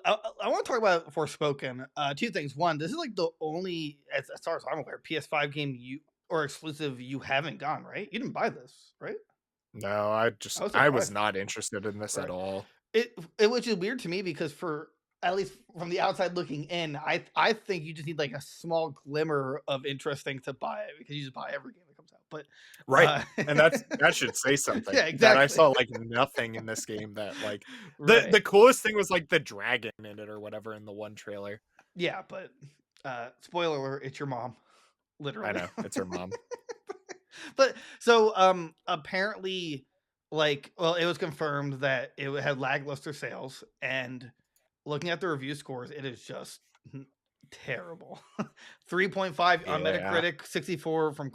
I want to talk about Forspoken. Two things. One, this is like the only, as far as I'm aware, PS5 game you or exclusive you haven't gone, right? You didn't buy this, right? No, I was I was surprised. not interested in this at Right. all. It which is weird to me because for at least from the outside looking in, I think you just need like a small glimmer of interest thing to buy it because you just buy every game that comes out. But Right. And that should say something yeah, that I exactly. saw like nothing in this game that like the Right. coolest thing was like the dragon in it or whatever in the one trailer. Yeah, but spoiler alert, it's your mom, I literally. know, it's her mom. But so apparently like well it was confirmed that it had lackluster sales and looking at the review scores it is just terrible. 3.5 on Yeah. Metacritic, 64 from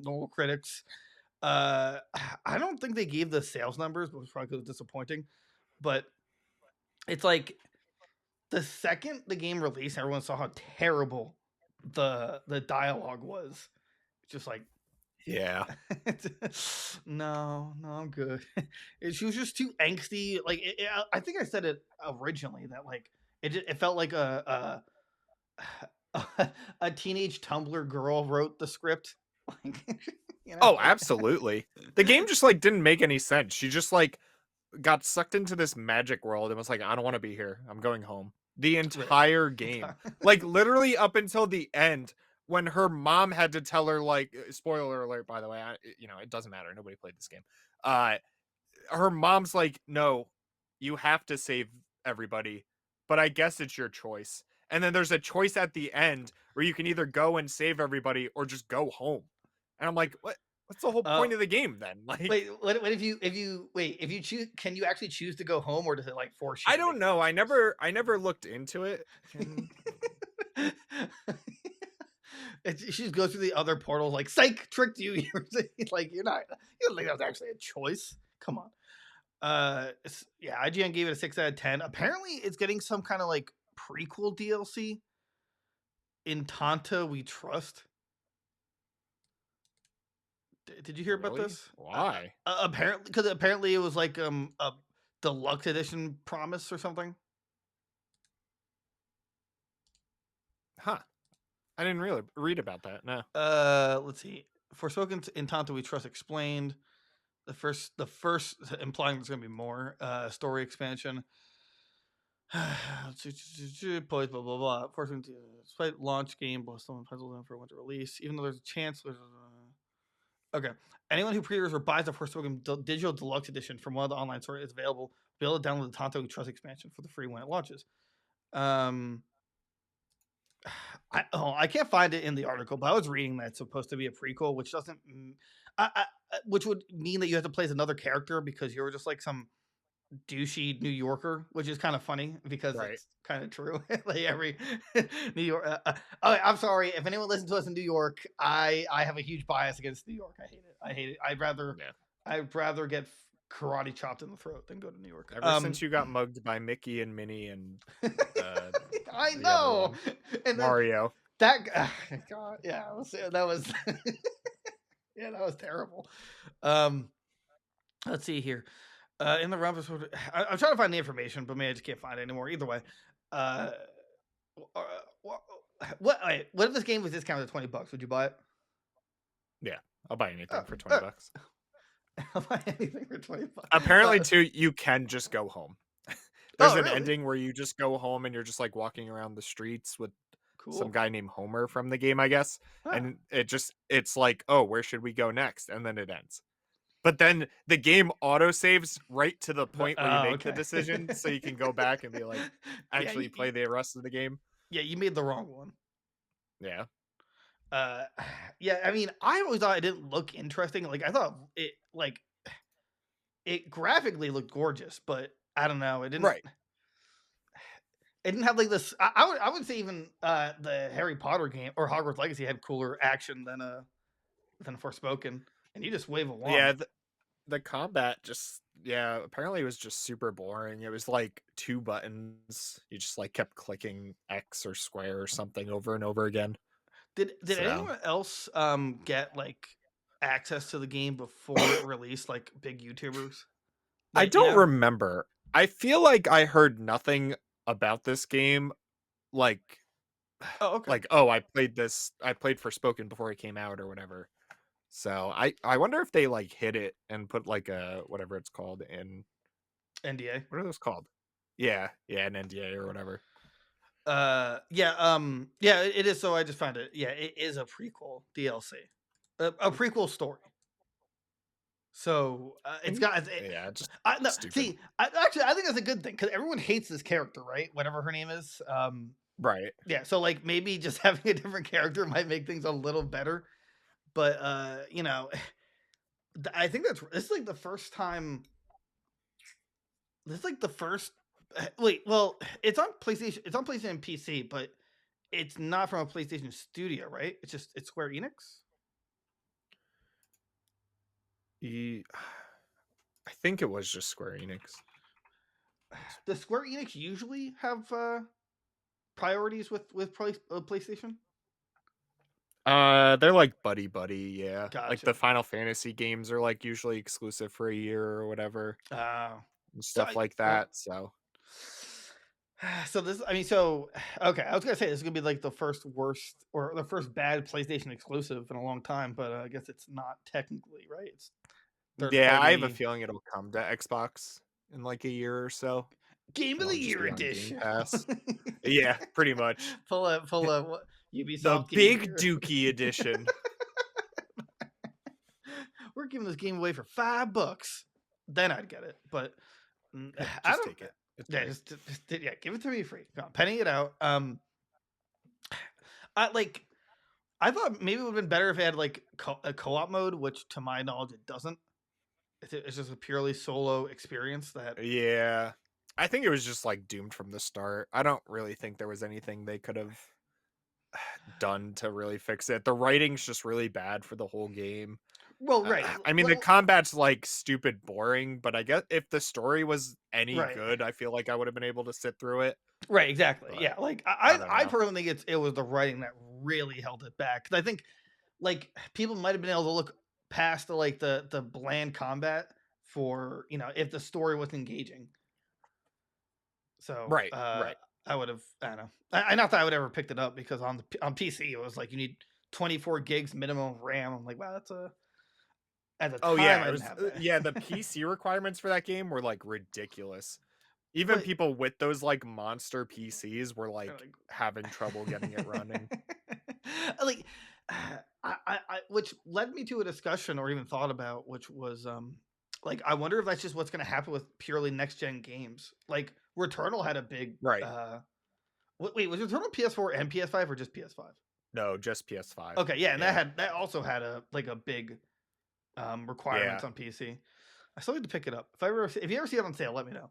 normal critics. uh I don't think they gave the sales numbers, which was probably 'cause it was disappointing, but it's like the second the game released everyone saw how terrible the dialogue was. Just like Yeah. no, I'm good. She was just too angsty. Like I think I said it originally that like it felt like a teenage Tumblr girl wrote the script. Like, you know, Oh, like absolutely. The game just like didn't make any sense. She just like got sucked into this magic world and was like, I don't want to be here. I'm going home. The really. entire game. Like literally up until the end when her mom had to tell her like spoiler alert by the way, it doesn't matter. Nobody played this game. Uh her mom's like, "No, you have to save everybody, but I guess it's your choice." And then there's a choice at the end where you can either go and save everybody or just go home. And I'm like, "What? What's the whole uh, point of the game then?" Like, wait, what if you wait if you choose? Can you actually choose to go home, or does it like force you I to make don't that know. choice? I never looked into it. Can She just goes through the other portals like psych tricked you. Like you don't think that was actually a choice. Come on. Yeah, IGN gave it a 6 out of 10. Apparently, it's getting some kind of like prequel DLC in Tanta We Trust. Did you hear about really? this? Why? Apparently, because apparently it was like a deluxe edition promise or something. Huh. I didn't really read about that. No. Let's see. Forspoken in Tanta We Trust explained the first implying there's gonna be more story expansion. Poised, blah blah blah. Forcing to despite launch game, but still penciled in for winter release. Even though there's a chance. Okay, anyone who pre-orders or buys the Forspoken digital deluxe edition from one of the online stores is available. Be able to download the Tonto Trust expansion for the free when it launches. Um, I can't find it in the article, but I was reading that it's supposed to be a prequel, which doesn't, which would mean that you have to play as another character because you're just like some douchey New Yorker, which is kind of funny because Right. it's kind of true. Like every New York. Oh, I'm sorry if anyone listens to us in New York. I have a huge bias against New York. I hate it. I hate it. Yeah. I'd rather get karate chopped in the throat than go to New York. Ever since you got mugged by Mickey and Minnie and uh I the other know, one, and then Mario. God, yeah, that was yeah, that was terrible. Um, let's see here. In the realms of I'm trying to find the information, but maybe I just can't find it anymore. Either way, uh, uh, what if this game was discounted at $20? Would you buy it? Yeah, I'll buy anything Oh, for 20 oh, bucks. I'll buy anything for $20. Apparently, too, you can just go home. There's Oh, an really? ending where you just go home and you're just like walking around the streets with some Cool. guy named Homer from the game, I guess. Huh. And it's like, oh, where should we go next? And then it ends. But then the game auto saves right to the point where you Oh, make the okay. decision, so you can go back and be like, yeah, actually play the rest of the game. yeah, you made the wrong one. Yeah. Uh, yeah, I mean, I always thought it didn't look interesting. Like I thought it graphically looked gorgeous, but I don't know. It didn't. Right. It didn't have like this. I would say even the Harry Potter game or Hogwarts Legacy had cooler action than Forspoken, and you just wave a Yeah, wand. the combat just yeah, apparently it was just super boring. It was like two buttons. You just like kept clicking X or square or something over and over again. Did So anyone else get like access to the game before it released? Like big YouTubers, I like you don't know. remember. I feel like I heard nothing about this game, like Oh, okay. like, oh, I played Forspoken before it came out or whatever. So I wonder if they like hit it and put like a whatever it's called in NDA. what are those called? Yeah, yeah, an NDA or whatever. Yeah, yeah, it is. So I just found it. Yeah, it is a prequel DLC, a prequel story. So it's got. Yeah, just No, stupid. see, actually, I think that's a good thing because everyone hates this character, right? Whatever her name is. Right. Yeah. So like maybe just having a different character might make things a little better. But I think this is like the first time. This is like the first. Wait, well, it's on PlayStation. It's on PlayStation and PC, but it's not from a PlayStation studio, right? It's Square Enix. Ye- I think it was just Square Enix. Does Square Enix usually have priorities with PlayStation? They're like buddy buddy, yeah. Like Gotcha. the Final Fantasy games are like usually exclusive for a year or whatever Uh, and so stuff like well, that. So so this, I mean, so okay, I was gonna say this is gonna be like the first worst or the first bad PlayStation exclusive in a long time, but I guess it's not technically, right? It's third yeah, I have a party feeling it'll come to Xbox in like a year or so. Game of It'll the just Year be on Game edition. Pass. Yeah, pretty much. Pull up what The Ubisoft Game of the Big Year. Dookie edition. We're giving this game away for $5. Then I'd get it, but Hey, I just don't. take it. It's Yeah, free. yeah, give it to me free. Come on, penny it out. I like. I thought maybe it would have been better if it had like a co-op mode, which to my knowledge it doesn't. It's just a purely solo experience. That Yeah. I think it was just like doomed from the start. I don't really think there was anything they could have done to really fix it. The writing's just really bad for the whole game. well, right, I mean, the combat's like stupid boring, but I guess if the story was any right, good, I feel like I would have been able to sit through it. right, exactly. But Yeah, like I don't I know. personally think it was the writing that really held it back. Because I think like people might have been able to look past the bland combat for if the story was engaging. So, Right, right. I would have, I don't know. I not that I would ever picked it up because on PC it was like you need 24 gigs minimum of RAM. I'm like, wow, that's a at the Oh time yeah, I it didn't was have that. yeah, the PC requirements for that game were like ridiculous. Even But people with those like monster PCs were they're like like, having trouble getting it running. like which led me to a discussion or even thought about, which was like I wonder if that's just what's going to happen with purely next gen games. Like Returnal had a big Right. wait, was Returnal PS4 and PS5 or just PS5? No, just PS5. Okay, yeah, and Yeah. that also had a big Yeah. requirements on PC. I still need to pick it up. If you ever see it on sale, let me know.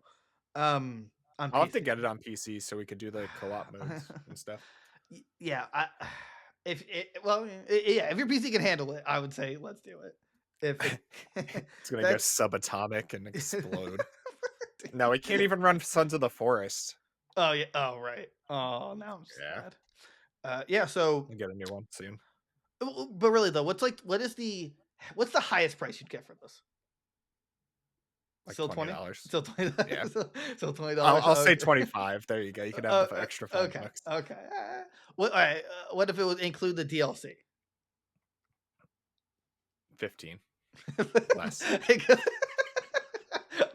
On I'll have to PC. get it on PC so we could do the co-op modes and stuff. Yeah, yeah, if your PC can handle it, I would say let's do it. If it, It's gonna go that's subatomic and explode. No, we can't even run Sons of the Forest. oh yeah, oh right. Oh, now I'm Yeah. sad. Yeah, so We'll get a new one soon. but really though, what's the highest price you'd get for this? Like Still 20? $20. Still 20? Yeah. Still I'll, $20? I'll say 25. There you go. You can have the extra Okay. $5. Okay. What? All right. What if it would include the DLC? 15. Less.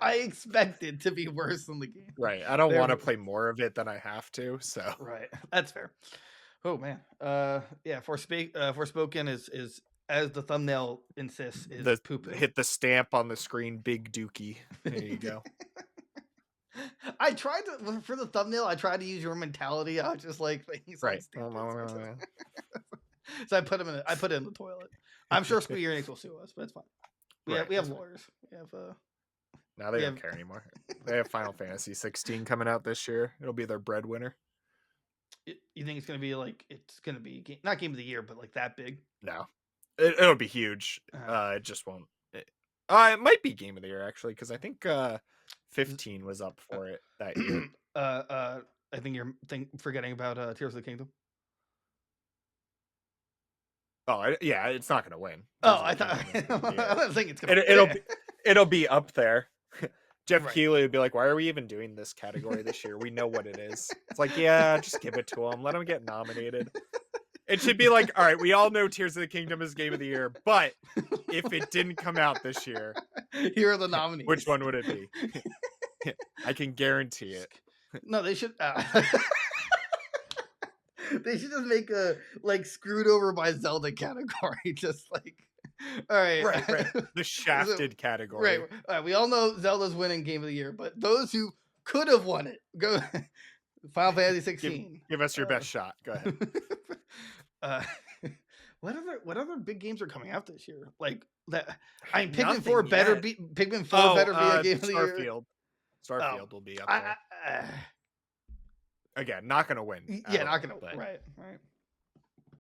I expect it to be worse than the game. Right. I don't There want to we play more of it than I have to. So Right. That's fair. Oh man. Yeah. Forspoken is as the thumbnail insists is the poo poo. hit the stamp on the screen, Big Dookie. There you go. I tried to for the thumbnail. I tried to use your mentality. I was just like things Right. so I put him in. I put it in the toilet. I'm sure Square Enix will sue us, but it's fine. We have That's fine. lawyers. We have Now they don't care anymore. They have Final Fantasy 16 coming out this year. It'll be their breadwinner. You think it's gonna be like it's gonna be not game of the year, but like that big? No, it'll be huge. It just won't. It might be game of the year actually because I think 15 was up for it that year. I think you're forgetting about Tears of the Kingdom. Oh yeah, it's not gonna win. Oh, I thought I don't think it's gonna. It'll be up there. Jeff Right. Keighley would be like, "Why are we even doing this category this year? We know what it is." It's like, yeah, just give it to him. Let him get nominated. It should be like, all right, we all know Tears of the Kingdom is Game of the Year, but if it didn't come out this year, here are the nominees. which one would it be? I can guarantee it. No, they should. They should just make a like screwed over by Zelda category, just like. All right, Right. The shafted category. Right. All right. We all know Zelda's winning Game of the Year, but those who could have won it, go Final Fantasy 16. Give us your best shot. Go ahead. What other big games are coming out this year? Like that. I mean, Pikmin Nothing 4 better yet. be Pikmin 4 better be a Game of the Year. Starfield will be up there. Again, not gonna win. Yeah, not gonna. Right.